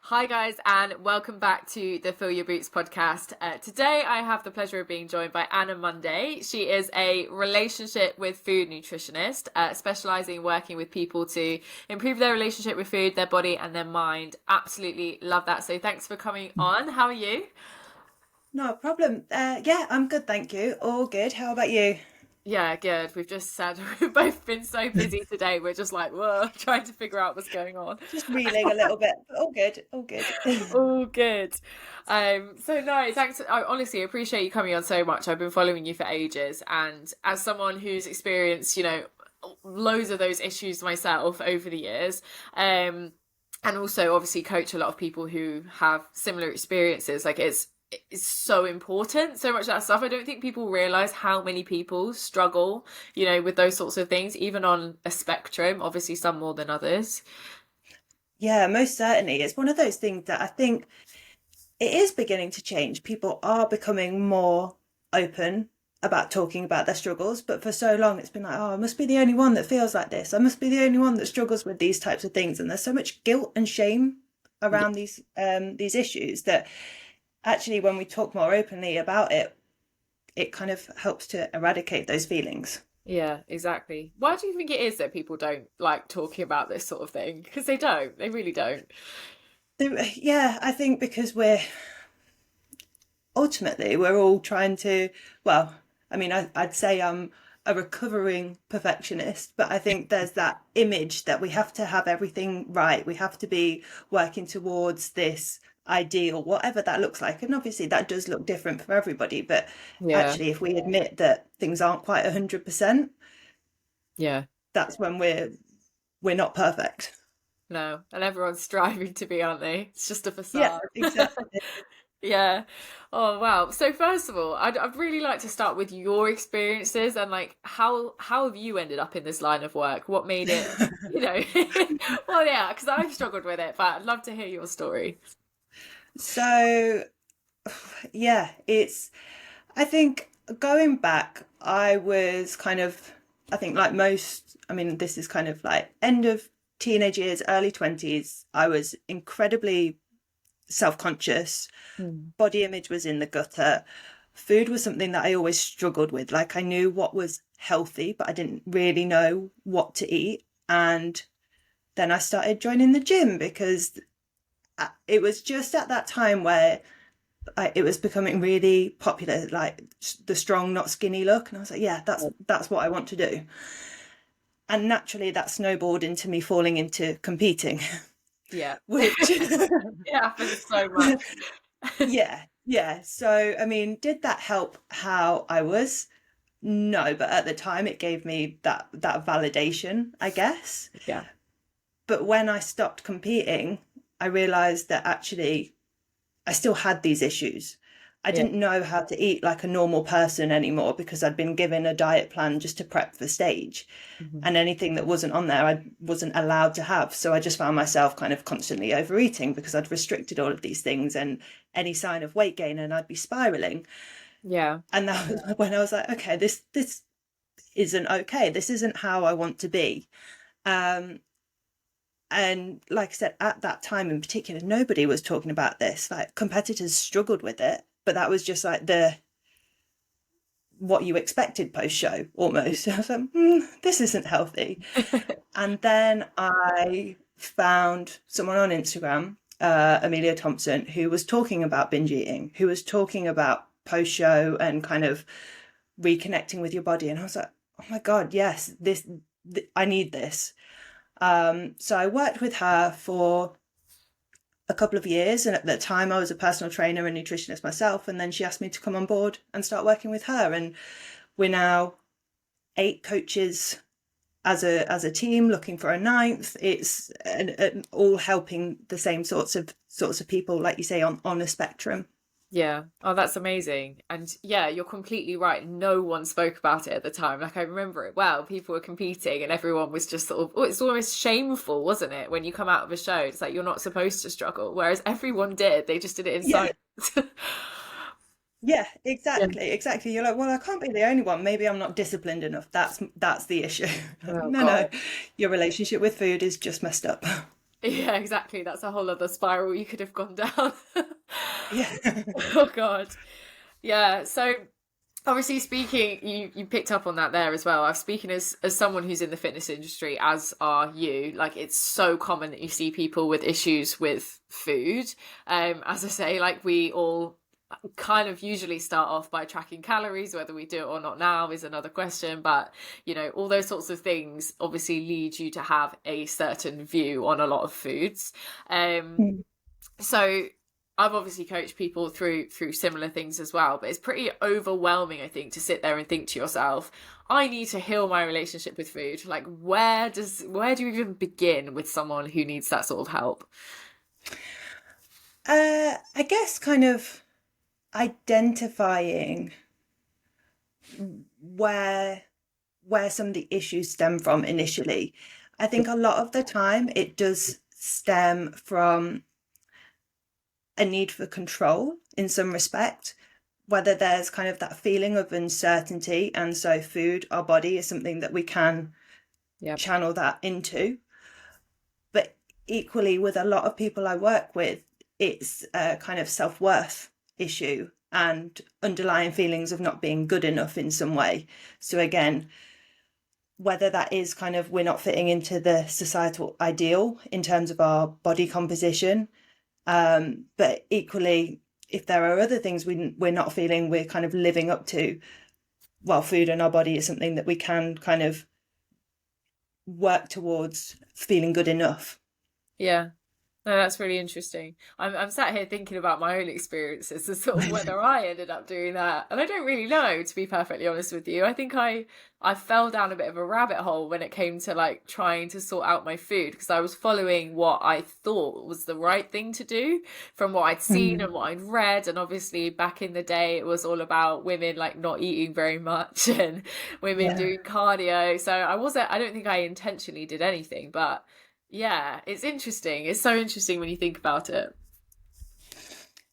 Hi, guys, and welcome back to the Fill Your Boots podcast. Today, I have the pleasure of being joined by Munday. She is a relationship with food nutritionist, specializing in working with people to improve their relationship with food, their body, and their mind. Absolutely love that. So, thanks for coming on. How are you? No problem. Yeah, I'm good, thank you. All good. How about you? Yeah, good. We've just said we've both been so busy today. We're just like, whoa, trying to figure out what's going on. Just reeling a little bit, but all good, all good. All good. So no, thanks. I honestly appreciate you coming on so much. I've been following you for ages, and as someone who's experienced, loads of those issues myself over the years, and also obviously coach a lot of people who have similar experiences. Like it's so important, so much of that stuff. I don't think people realize how many people struggle, with those sorts of things, even on a spectrum. Obviously, some more than others. Yeah, most certainly. It's one of those things that I think it is beginning to change. People are becoming more open about talking about their struggles, but for so long it's been like, oh, I must be the only one that feels like this. I must be the only one that struggles with these types of things. And there's so much guilt and shame around these issues that actually when we talk more openly about it, it kind of helps to eradicate those feelings. Yeah, exactly. Why do you think it is that people don't like talking about this sort of thing? Because they don't. They really don't. Yeah, I think because we're all trying to, well, I mean, I'd say I'm a recovering perfectionist, but I think there's that image that we have to have everything right. We have to be working towards this ideal, whatever that looks like. And obviously that does look different for everybody, but Yeah, actually, if we admit that things aren't quite 100%, yeah. that's when we're not perfect. No. And everyone's striving to be, aren't they? It's just a Yeah, facade. exactly. Yeah. Oh, wow. So first of all, I'd really like to start with your experiences and like how have you ended up in this line of work? What made it, you know? Well, yeah, because I've struggled with it, but I'd love to hear your story. So, yeah, I think going back, I was kind of, I think like most, I mean, this is kind of like end of teenage years, early 20s. I was incredibly self-conscious. Mm. Body image was in the gutter. Food was something that I always struggled with. Like I knew what was healthy, but I didn't really know what to eat. And then I started joining the gym because it was just at that time where it was becoming really popular, like the strong, not skinny look. And I was like, yeah, that's what I want to do. And naturally, that snowballed into me falling into competing, Yeah. which, It happens so much. yeah. So, I mean, did that help how I was? No, but at the time, it gave me that validation, I guess. Yeah. But when I stopped competing, I realized that actually I still had these issues. I Yeah. didn't know how to eat like a normal person anymore because I'd been given a diet plan just to prep for stage. Mhm. And anything that wasn't on there, I wasn't allowed to have. So I just found myself kind of constantly overeating because I'd restricted all of these things and any sign of weight gain and I'd be spiraling. Yeah. And that was when I was like, okay, this isn't okay. This isn't how I want to be. Um, and like I said, at that time in particular, nobody was talking about this. Like competitors struggled with it, but that was just like the what you expected post show almost. I was like, this isn't healthy. And then I found someone on Instagram, Amelia Thompson, who was talking about binge eating, who was talking about post show and kind of reconnecting with your body. And I was like, oh my God, yes, I need this. So I worked with her for a couple of years. And at the time, I was a personal trainer and nutritionist myself. And then she asked me to come on board and start working with her. And we're now 8 coaches as a team looking for a ninth. It's all helping the same sorts of people, like you say, on a spectrum. Yeah. Oh, that's amazing. And yeah, you're completely right. No one spoke about it at the time. Like I remember it well. People were competing and everyone was just sort of, oh, it's almost shameful, wasn't it? When you come out of a show, it's like you're not supposed to struggle. Whereas everyone did. They just did it in Yeah, silence. yeah, Yeah. exactly. You're like, well, I can't be the only one. Maybe I'm not disciplined enough. That's the issue. Oh No, God. your relationship with food is just messed up. Yeah, exactly. That's a whole other spiral you could have gone down. Yeah. Oh God. Yeah. So obviously speaking, you picked up on that there as well. I'm speaking as someone who's in the fitness industry, as are you. Like, it's so common that you see people with issues with food. As I say, like, we all kind of usually start off by tracking calories. Whether we do it or not now is another question, but you know, all those sorts of things obviously lead you to have a certain view on a lot of foods. Mm. So I've obviously coached people through similar things as well, but it's pretty overwhelming, I think, to sit there and think to yourself, I need to heal my relationship with food. Like, where do you even begin with someone who needs that sort of help? I guess kind of identifying where some of the issues stem from initially. I think a lot of the time it does stem from a need for control in some respect, whether there's kind of that feeling of uncertainty, and so food, our body, is something that we can Yeah. channel that into. But equally, with a lot of people I work with, it's a kind of self-worth issue and underlying feelings of not being good enough in some way. So again, whether that is kind of we're not fitting into the societal ideal in terms of our body composition, but equally, if there are other things we're not feeling we're kind of living up to, well, food and our body is something that we can kind of work towards feeling good enough. Yeah. No, that's really interesting. I'm sat here thinking about my own experiences and sort of whether I ended up doing that. And I don't really know, to be perfectly honest with you. I think I fell down a bit of a rabbit hole when it came to like trying to sort out my food, because I was following what I thought was the right thing to do from what I'd seen Mm. and what I'd read. And obviously back in the day it was all about women like not eating very much and women Yeah. doing cardio. So I don't think I intentionally did anything, but yeah, it's interesting. It's so interesting when you think about it.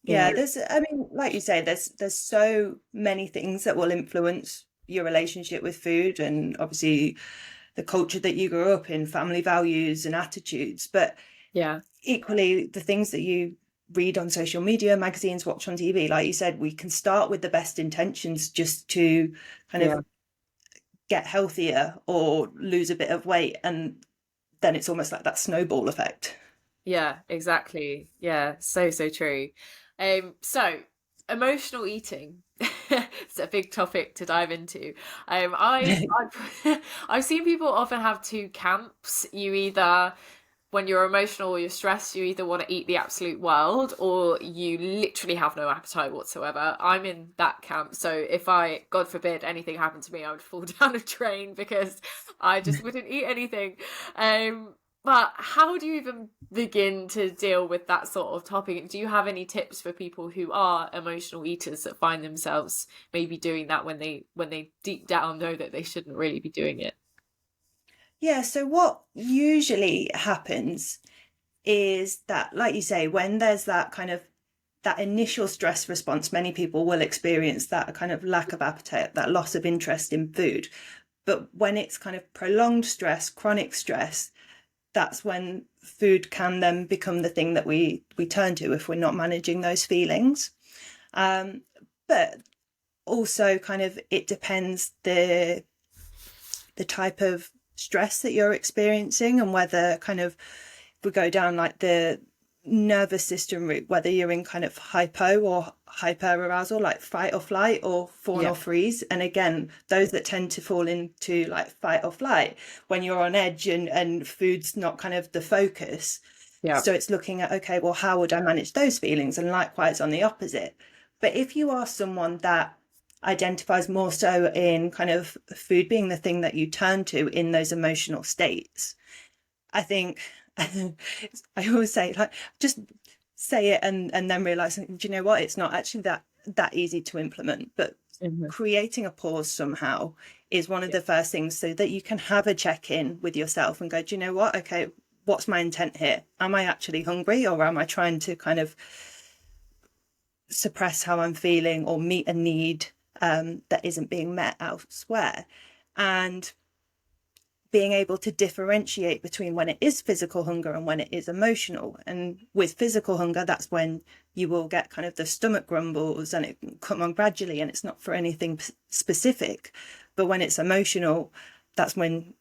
Yeah, there's, I mean, like you say, there's so many things that will influence your relationship with food, and obviously the culture that you grew up in, family values and attitudes. But Yeah. equally, the things that you read on social media, magazines, watch on TV, like you said, we can start with the best intentions just to kind of Yeah. get healthier or lose a bit of weight, and then it's almost like that snowball effect. Yeah, exactly. Yeah, so so true. So emotional eating. It's a big topic to dive into. I've seen people often have two camps. You either, when you're emotional or you're stressed, you either want to eat the absolute world or you literally have no appetite whatsoever. I'm in that camp. So if I, God forbid, anything happened to me, I would fall down a drain because I just wouldn't eat anything. But how do you even begin to deal with that sort of topic? Do you have any tips for people who are emotional eaters that find themselves maybe doing that when they deep down know that they shouldn't really be doing it? Yeah, so what usually happens is that, like you say, when there's that kind of that initial stress response, many people will experience that kind of lack of appetite, that loss of interest in food. But when it's kind of prolonged stress, chronic stress, that's when food can then become the thing that we turn to if we're not managing those feelings. But also kind of it depends the type of stress that you're experiencing, and whether kind of if we go down like the nervous system route, whether you're in kind of hypo or hyper arousal, like fight or flight, or fawn Yeah. or freeze. And again, those that tend to fall into like fight or flight, when you're on edge and food's not kind of the focus. Yeah. So it's looking at, okay, well, how would I manage those feelings? And likewise on the opposite. But if you are someone that identifies more so in kind of food being the thing that you turn to in those emotional states, I think I always say, like, just say it and then realize, do you know what? It's not actually that easy to implement, but Mhm. creating a pause somehow is one of the first things, so that you can have a check-in with yourself and go, do you know what? Okay, what's my intent here? Am I actually hungry, or am I trying to kind of suppress how I'm feeling or meet a need that isn't being met elsewhere? And being able to differentiate between when it is physical hunger and when it is emotional. And with physical hunger, that's when you will get kind of the stomach grumbles and it can come on gradually and it's not for anything specific. But when it's emotional, that's when,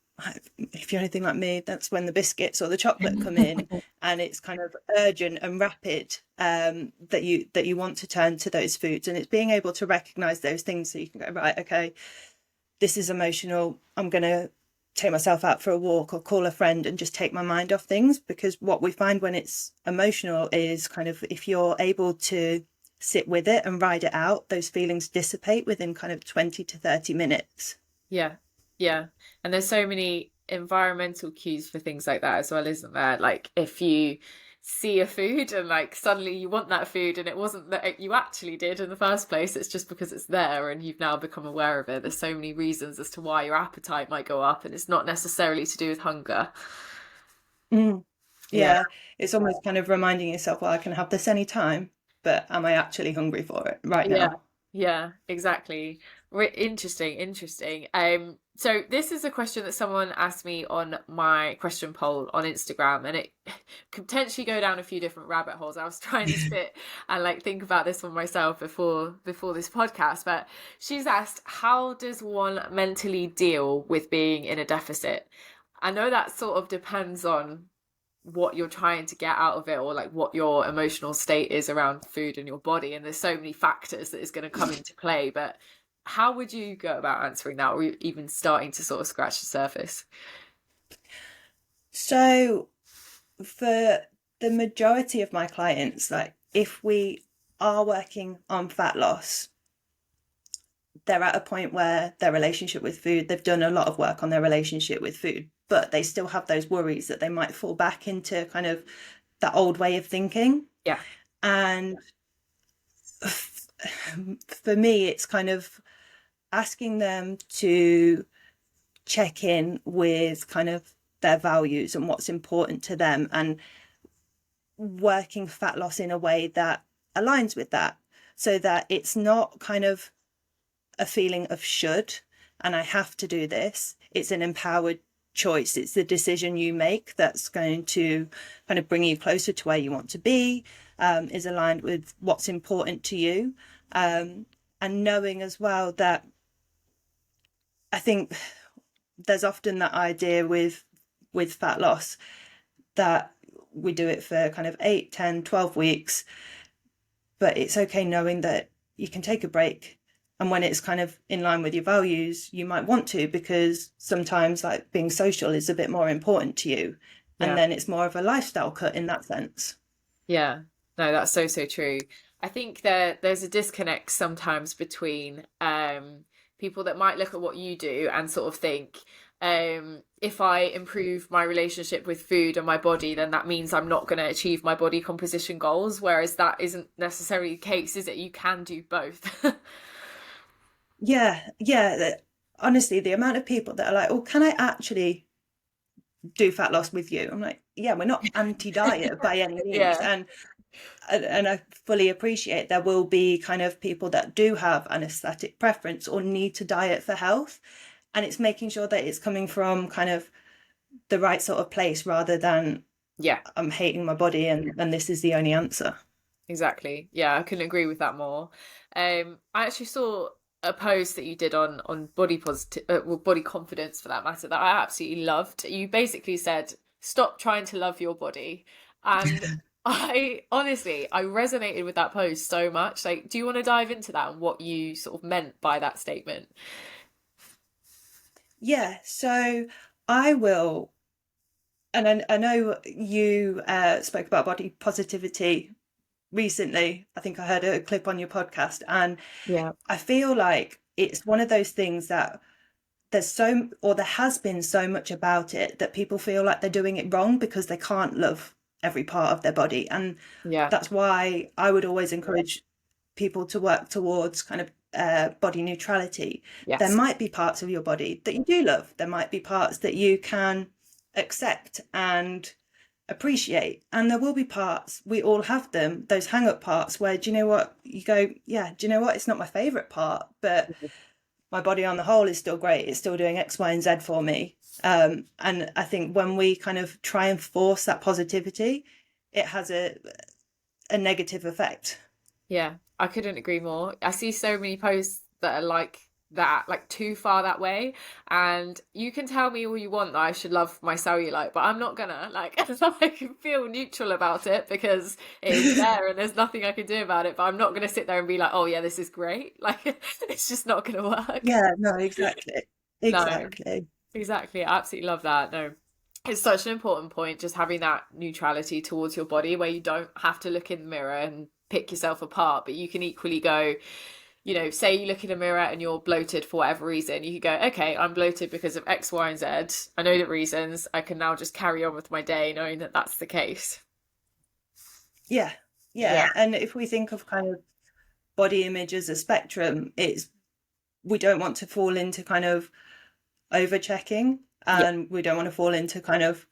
if you're anything like me, that's when the biscuits or the chocolate come in, and it's kind of urgent and rapid, that you want to turn to those foods. And it's being able to recognize those things so you can go, right, okay, this is emotional, I'm going to take myself out for a walk or call a friend and just take my mind off things. Because what we find when it's emotional is kind of, if you're able to sit with it and ride it out, those feelings dissipate within kind of 20 to 30 minutes. Yeah, yeah. And there's so many environmental cues for things like that as well, isn't there? Like if you see a food and like suddenly you want that food and it wasn't that you actually did in the first place, it's just because it's there and you've now become aware of it. There's so many reasons as to why your appetite might go up, and it's not necessarily to do with hunger. Mm. Yeah. Yeah, it's almost kind of reminding yourself, well, I can have this anytime, but am I actually hungry for it right Yeah, now? yeah, exactly. Interesting, interesting. So this is a question that someone asked me on my question poll on Instagram, and it could potentially go down a few different rabbit holes. I was trying to sit and like think about this one myself before this podcast, but she's asked, how does one mentally deal with being in a deficit? I know that sort of depends on what you're trying to get out of it, or like what your emotional state is around food and your body, and there's so many factors that is going to come into play. But how would you go about answering that, or even starting to sort of scratch the surface? So for the majority of my clients, like if we are working on fat loss, they're at a point where their relationship with food, they've done a lot of work on their relationship with food, but they still have those worries that they might fall back into kind of that old way of thinking. Yeah. And for me, it's kind of asking them to check in with kind of their values and what's important to them, and working fat loss in a way that aligns with that, so that it's not kind of a feeling of should and I have to do this. It's an empowered choice. It's the decision you make that's going to kind of bring you closer to where you want to be, is aligned with what's important to you, and knowing as well that I think there's often that idea with fat loss that we do it for kind of 8, 10, 12 weeks, but it's okay knowing that you can take a break. And when it's kind of in line with your values, you might want to, because sometimes like being social is a bit more important to you. And Yeah. then it's more of a lifestyle cut in that sense. Yeah. No, that's so, so true. I think there's a disconnect sometimes between people that might look at what you do and sort of think, if I improve my relationship with food and my body, then that means I'm not going to achieve my body composition goals. Whereas that isn't necessarily the case, is it? You can do both. Yeah. Honestly, the amount of people that are like, oh, can I actually do fat loss with you? I'm like, yeah, we're not anti-diet by any means. Yeah. And I fully appreciate there will be kind of people that do have an aesthetic preference or need to diet for health. And it's making sure that it's coming from kind of the right sort of place, rather than Yeah. I'm hating my body and this is the only answer. Exactly. Yeah, I couldn't agree with that more. I actually saw a post that you did on body positive, well, body confidence for that matter, that I absolutely loved. You basically said, "Stop trying to love your body," and I resonated with that post so much. Like, do you want to dive into that and what you sort of meant by that statement? Yeah, so I will, and I know you spoke about body positivity recently. I think I heard a clip on your podcast, and Yeah. I feel like it's one of those things that there has been so much about it that people feel like they're doing it wrong because they can't love every part of their body. And Yeah. that's why I would always encourage people to work towards kind of body neutrality. There Yes. might be parts of your body that you do love. There might be parts that you can accept and appreciate. And there will be parts, we all have them, those hang up parts where, do you know what, you go, yeah, do you know what, it's not my favorite part, but my body on the whole is still great. It's still doing X, Y, and Z for me. And I think when we kind of try and force that positivity, it has a negative effect. Yeah, I couldn't agree more. I see so many posts that are like that, like too far that way. And you can tell me all you want that I should love my cellulite, but I'm not gonna. Like, I can feel neutral about it because it is there and there's nothing I can do about it. But I'm not gonna sit there and be like, oh yeah, this is great. Like, it's just not gonna work. Yeah, no, exactly. No, Exactly. exactly. I absolutely love that. No. It's such an important point, just having that neutrality towards your body where you don't have to look in the mirror and pick yourself apart, but you can equally go, you know, say you look in a mirror and you're bloated for whatever reason, you could go, okay, I'm bloated because of X, Y, and Z. I know the reasons. I can now just carry on with my day knowing that that's the case. Yeah. Yeah. Yeah. And if we think of kind of body image as a spectrum, we don't want to fall into kind of over checking, Yeah. and we don't want to fall into kind of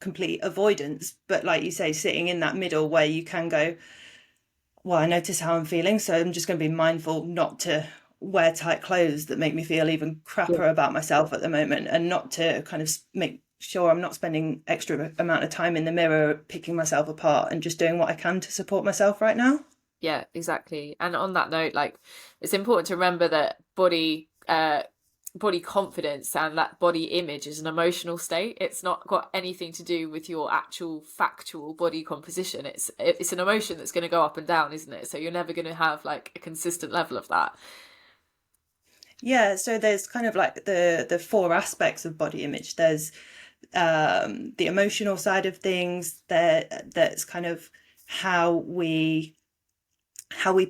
complete avoidance. But like you say, sitting in that middle where you can go, well, I notice how I'm feeling, so I'm just going to be mindful not to wear tight clothes that make me feel even Yeah. crapper about myself at the moment, and not to kind of make sure I'm not spending extra amount of time in the mirror picking myself apart, and just doing what I can to support myself right now. Yeah, exactly. And on that note, like it's important to remember that body confidence and that body image is an emotional state. It's not got anything to do with your actual factual body composition. It's an emotion that's going to go up and down, isn't it? So you're never going to have like a consistent level of that. Yeah, so there's kind of like the four aspects of body image. There's the emotional side of things. That's kind of how we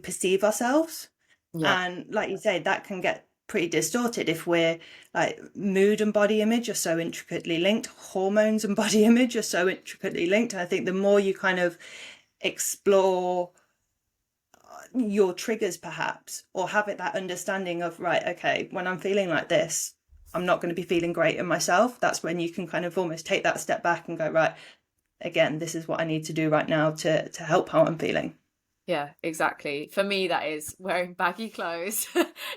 perceive ourselves. Yeah. And like you say, that can get pretty distorted if we're like, mood and body image are so intricately linked, hormones and body image are so intricately linked. And I think the more you kind of explore your triggers perhaps, or have it that understanding of, right, okay, when I'm feeling like this, I'm not going to be feeling great in myself. That's when you can kind of almost take that step back and go, right, again, this is what I need to do right now to help how I'm feeling. Yeah, exactly. For me, that is wearing baggy clothes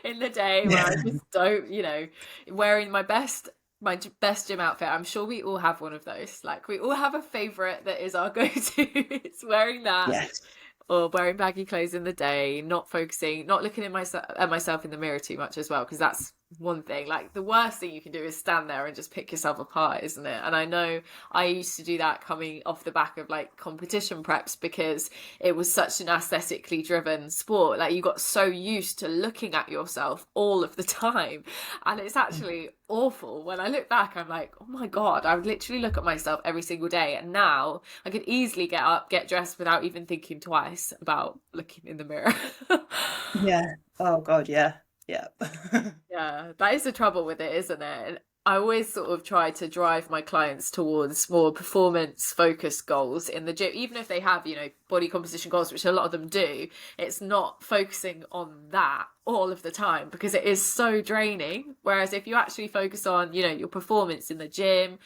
in the day where I Yeah. just don't, you know, wearing my best gym outfit. I'm sure we all have one of those. Like we all have a favorite that is our go-to. It's wearing that Yes. or wearing baggy clothes in the day, not focusing, not looking at myself in the mirror too much as well, because that's one thing. Like the worst thing you can do is stand there and just pick yourself apart, isn't it? And I know I used to do that coming off the back of like competition preps because it was such an aesthetically driven sport. Like you got so used to looking at yourself all of the time, and it's actually awful. When I look back, I'm like, oh my God, I would literally look at myself every single day. And now I could easily get up, get dressed without even thinking twice about looking in the mirror. Yeah. Oh God, yeah. Yeah. Yeah, that is the trouble with it, isn't it? And I always sort of try to drive my clients towards more performance focused goals in the gym, even if they have, you know, body composition goals, which a lot of them do. It's not focusing on that all of the time because it is so draining. Whereas if you actually focus on, you know, your performance in the gym,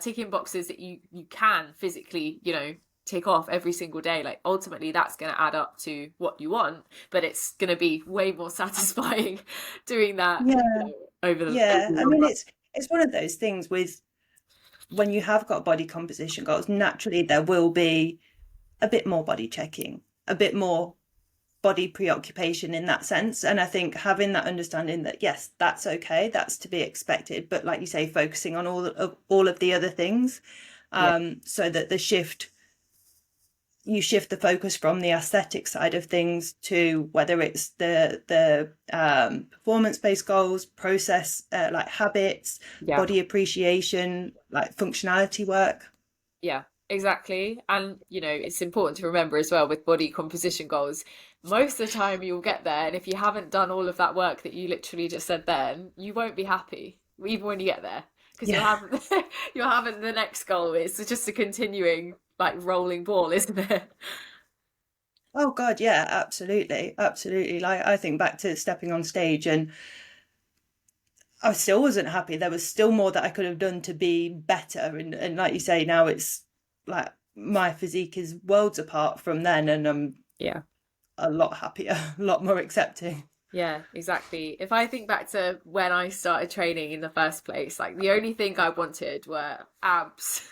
ticking boxes that you can physically, you know, tick off every single day, like ultimately that's going to add up to what you want, but it's going to be way more satisfying doing that, you Yeah. know, over Yeah. the I long mean, run. it's one of those things with, when you have got body composition goals, naturally there will be a bit more body checking, a bit more body preoccupation in that sense. And I think having that understanding that yes, that's okay, that's to be expected, but like you say, focusing on all of the other things, Yeah, so that you shift the focus from the aesthetic side of things to whether it's the performance based goals, process, like habits, yeah, body appreciation, like functionality work. yeah, exactly. And you know, it's important to remember as well with body composition goals, most of the time you'll get there, and if you haven't done all of that work that you literally just said then, you won't be happy even when you get there. Because you'll Yeah. have you'll have the next goal. It's just a continuing like rolling ball, isn't it? Oh God, yeah, absolutely, absolutely. Like I think back to stepping on stage, and I still wasn't happy. There was still more that I could have done to be better. And like you say, now it's like my physique is worlds apart from then, and I'm Yeah. a lot happier, a lot more accepting. Yeah, exactly. If I think back to when I started training in the first place, like the only thing I wanted were abs.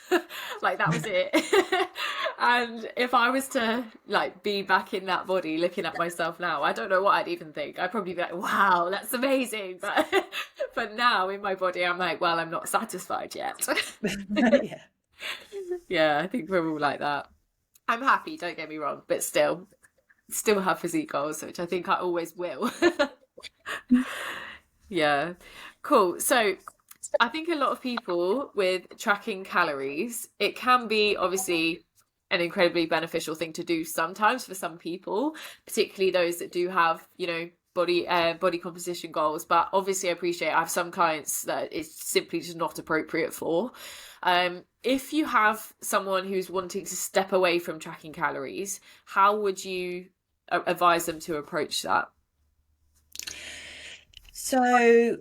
Like that was it. And if I was to like be back in that body looking at myself now, I don't know what I'd even think. I'd probably be like, wow, that's amazing. But but now in my body, I'm like, well, I'm not satisfied yet. Yeah. Yeah, I think we're all like that. I'm happy, don't get me wrong, but still have physique goals, which I think I always will. Yeah, cool. So I think a lot of people with tracking calories, it can be obviously an incredibly beneficial thing to do sometimes for some people, particularly those that do have, body composition goals. But obviously, I appreciate I have some clients that it's simply just not appropriate for. If you have someone who's wanting to step away from tracking calories, how would you advise them to approach that? So,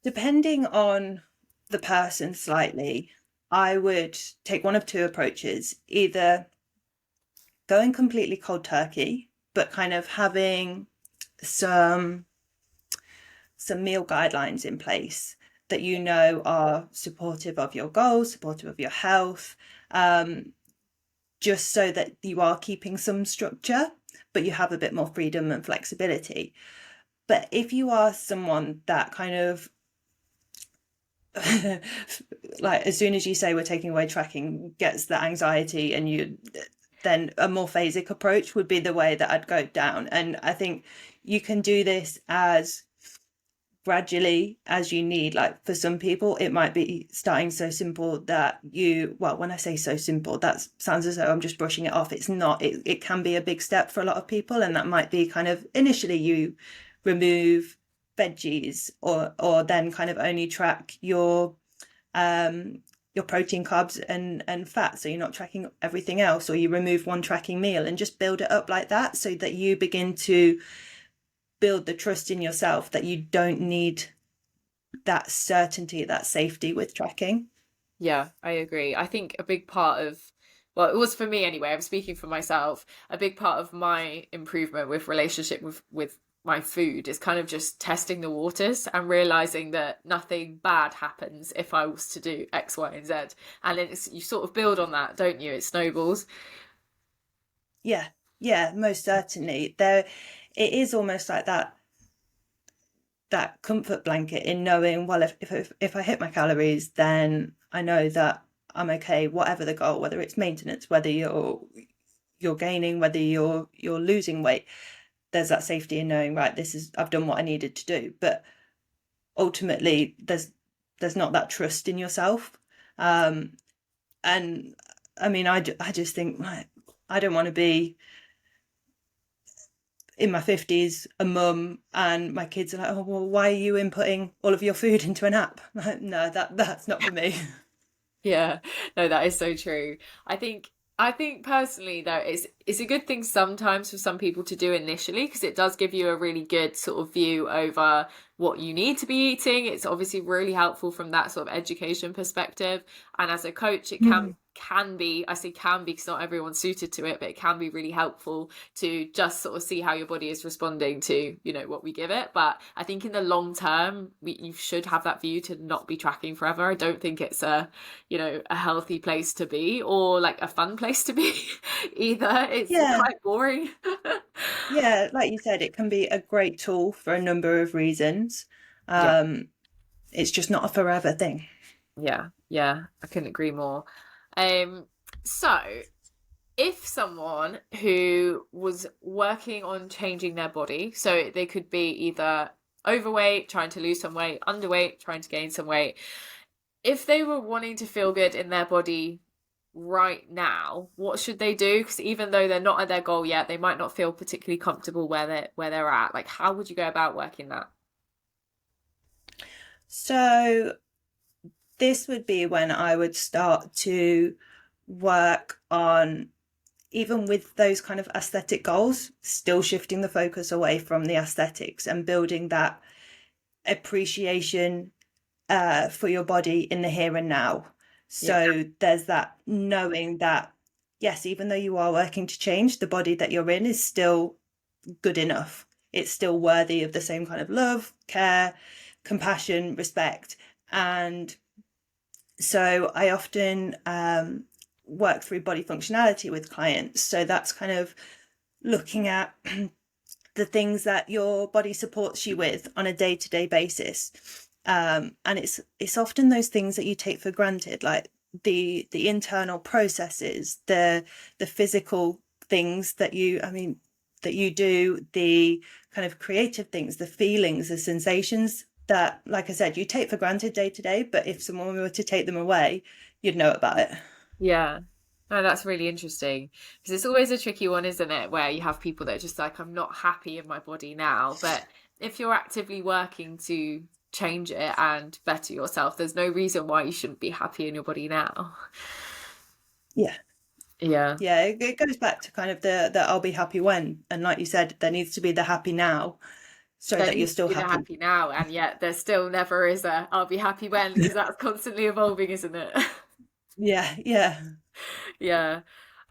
depending on the person slightly, I would take one of two approaches, either going completely cold turkey, but kind of having some meal guidelines in place that you know are supportive of your goals, supportive of your health, just so that you are keeping some structure, but you have a bit more freedom and flexibility. But if you are someone that kind of like as soon as you say we're taking away tracking gets the anxiety, and you then a more phasic approach would be the way that I'd go down. And I think you can do this as gradually as you need. Like for some people it might be starting so simple that well, when I say so simple, that sounds as though I'm just brushing it off. It's not. It can be a big step for a lot of people, and that might be kind of initially you remove veggies, or then kind of only track your protein, carbs and fat, so you're not tracking everything else, or you remove one tracking meal and just build it up like that, so that you begin to build the trust in yourself that you don't need that certainty, that safety with tracking. Yeah, I agree. I think a big part of, well, it was for me anyway, I'm speaking for myself, a big part of my improvement with relationship with my food is kind of just testing the waters and realizing that nothing bad happens if I was to do X, Y, and Z. And then you sort of build on that, don't you? It snowballs. Yeah, yeah, most certainly. There, it is almost like that comfort blanket in knowing, well, if I hit my calories, then I know that I'm okay, whatever the goal, whether it's maintenance, whether you're gaining, whether you're losing weight. There's that safety in knowing, right, I've done what I needed to do. But ultimately there's not that trust in yourself. And I mean, I just think, right, I don't want to be in my 50s a mum and my kids are like, oh well, why are you inputting all of your food into an app? Like, no, that's not for me. Yeah, no, that is so true. I think personally though it's a good thing sometimes for some people to do initially because it does give you a really good sort of view over what you need to be eating. It's obviously really helpful from that sort of education perspective. And as a coach, it can be, I say can be because not everyone's suited to it, but it can be really helpful to just sort of see how your body is responding to, what we give it. But I think in the long term, you should have that view to not be tracking forever. I don't think it's a healthy place to be or like a fun place to be either. It's Yeah, quite boring. yeah, like you said, it can be a great tool for a number of reasons. Yeah, um it's just not a forever thing. yeah, I couldn't agree more. Um, so if someone who was working on changing their body, so they could be either overweight, trying to lose some weight, underweight, trying to gain some weight, if they were wanting to feel good in their body right now, what should they do? Because even though they're not at their goal yet, they might not feel particularly comfortable where they're at. Like, how would you go about working that? So this would be when I would start to work on, even with those kind of aesthetic goals, still shifting the focus away from the aesthetics and building that appreciation for your body in the here and now. Yeah, So there's that knowing that, yes, even though you are working to change, the body that you're in is still good enough. it's still worthy of the same kind of love, care, compassion, respect. And so I often work through body functionality with clients. So that's kind of looking at the things that your body supports you with on a day-to-day basis. And it's often those things that you take for granted, like the internal processes, the physical things that you do, the kind of creative things, the feelings, the sensations that, like I said, you take for granted day to day, but if someone were to take them away, you'd know about it. Yeah. No, that's really interesting because it's always a tricky one, isn't it? Where you have people that are just like, I'm not happy in my body now. But if you're actively working to change it and better yourself, there's no reason why you shouldn't be happy in your body now. Yeah. Yeah. Yeah, it goes back to kind of the I'll be happy when, and like you said, there needs to be the happy now so There that you're needs to still be the happy. happy now, and yet there still never is a I'll be happy when, because that's constantly evolving, isn't it? Yeah, yeah. Yeah.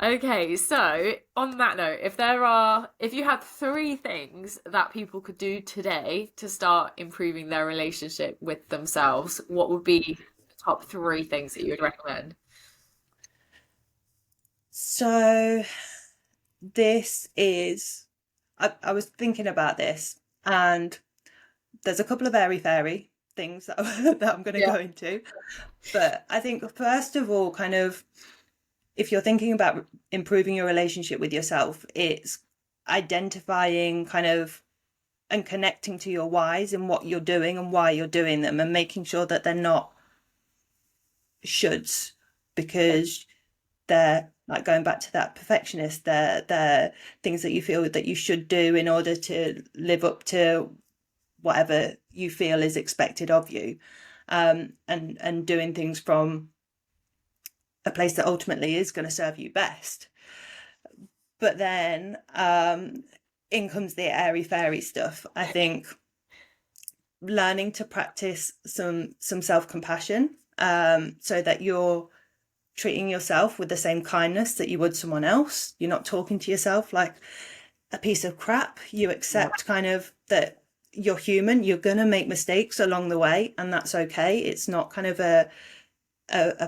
Okay, so on that note, if you had three things that people could do today to start improving their relationship with themselves, what would be the top three things that you would recommend? So this is I was thinking about this, and there's a couple of airy fairy things that, that I'm going to Yeah. go into. But I think first of all, kind of, if you're thinking about improving your relationship with yourself, it's identifying kind of and connecting to your whys and what you're doing and why you're doing them, and making sure that they're not shoulds, because they're like, going back to that perfectionist, they're things that you feel that you should do in order to live up to whatever you feel is expected of you, and doing things from a place that ultimately is going to serve you best. But then in comes the airy fairy stuff. I think learning to practice some self-compassion, so that you're treating yourself with the same kindness that you would someone else. You're not talking to yourself like a piece of crap. You Yeah. accept kind of that you're human, you're going to make mistakes along the way, and that's okay. It's not kind of a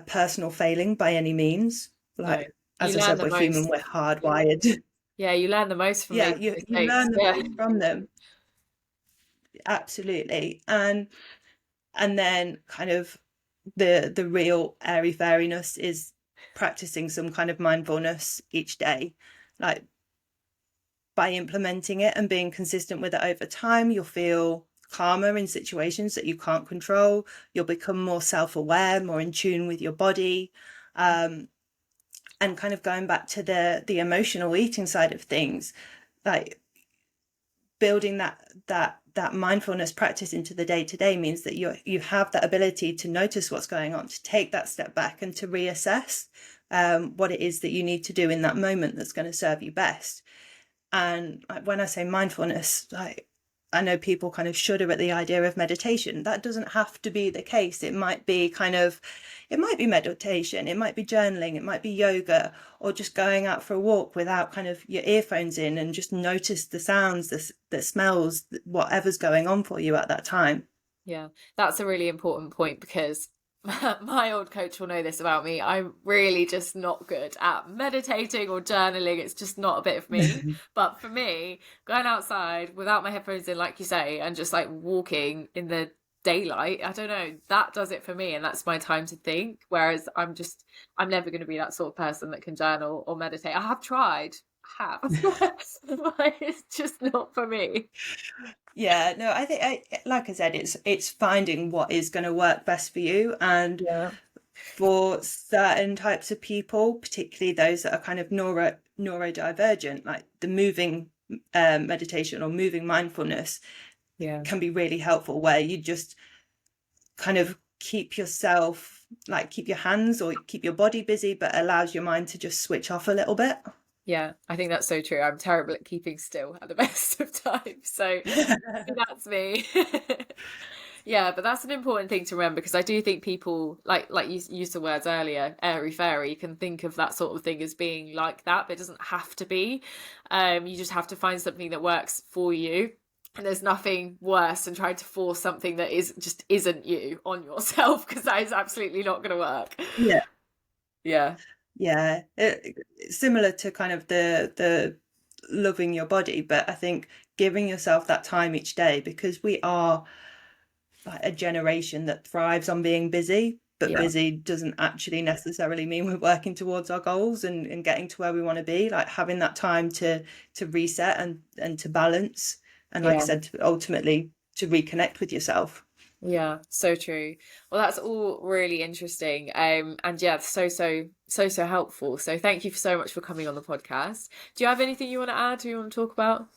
personal failing by any means. No. Like, You as I learn said, the we're human, most. we're hardwired. Yeah, you learn the most from Yeah, making you mistakes. learn the Yeah. most from them. Absolutely. And then kind of the real airy fairiness is practicing some kind of mindfulness each day. Like, by implementing it and being consistent with it over time, you'll feel calmer in situations that you can't control. You'll become more self-aware, more in tune with your body. And kind of going back to the emotional eating side of things, like, building that mindfulness practice into the day to day means that you have that ability to notice what's going on, to take that step back and to reassess what it is that you need to do in that moment that's going to serve you best. And like, when I say mindfulness, like, I know people kind of shudder at the idea of meditation. That doesn't have to be the case. It might be meditation, it might be journaling, it might be yoga, or just going out for a walk without kind of your earphones in, and just notice the sounds, the smells, whatever's going on for you at that time. Yeah, that's a really important point because my old coach will know this about me. I'm really just not good at meditating or journaling. It's just not a bit of me. But for me, going outside without my headphones in, like you say, and just like walking in the daylight, I don't know, that does it for me. And that's my time to think. Whereas I'm never going to be that sort of person that can journal or meditate. I have tried, I have, but it's just not for me. Yeah, no, I think, like I said, it's finding what is going to work best for you. And Yeah. for certain types of people, particularly those that are kind of neurodivergent, like the moving meditation or moving mindfulness Yeah. can be really helpful, where you just kind of keep yourself, like, keep your hands or keep your body busy, but allows your mind to just switch off a little bit. Yeah, I think that's so true. I'm terrible at keeping still at the best of times. So that's me. Yeah, but that's an important thing to remember because I do think people like you used the words earlier, airy fairy, you can think of that sort of thing as being like that, but it doesn't have to be. You just have to find something that works for you. And there's nothing worse than trying to force something that isn't you on yourself, because that is absolutely not going to work. Yeah. Yeah. Yeah, it's similar to kind of the loving your body, but I think giving yourself that time each day, because we are like a generation that thrives on being busy, but Yeah. busy doesn't actually necessarily mean we're working towards our goals and getting to where we want to be. Like having that time to reset and to balance, and like I Yeah. said, ultimately to reconnect with yourself. Yeah, so true. Well, that's all really interesting. And yeah, so helpful. So thank you so much for coming on the podcast. Do you have anything you want to add? Do you want to talk about?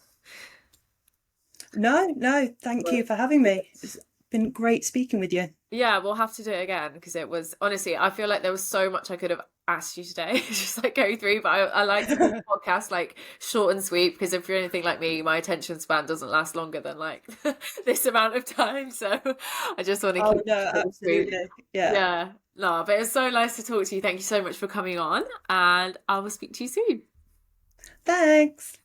No, thank you for having me. It's been great speaking with you. Yeah, we'll have to do it again, because it was, honestly, I feel like there was so much I could have asked you today, just like go through. But I like to keep the podcast like short and sweet, because if you're anything like me, my attention span doesn't last longer than like this amount of time. So I just want to Oh keep no, it short and sweet. absolutely. Yeah. Yeah, no, but it was so nice to talk to you. Thank you so much for coming on, and I will speak to you soon. Thanks.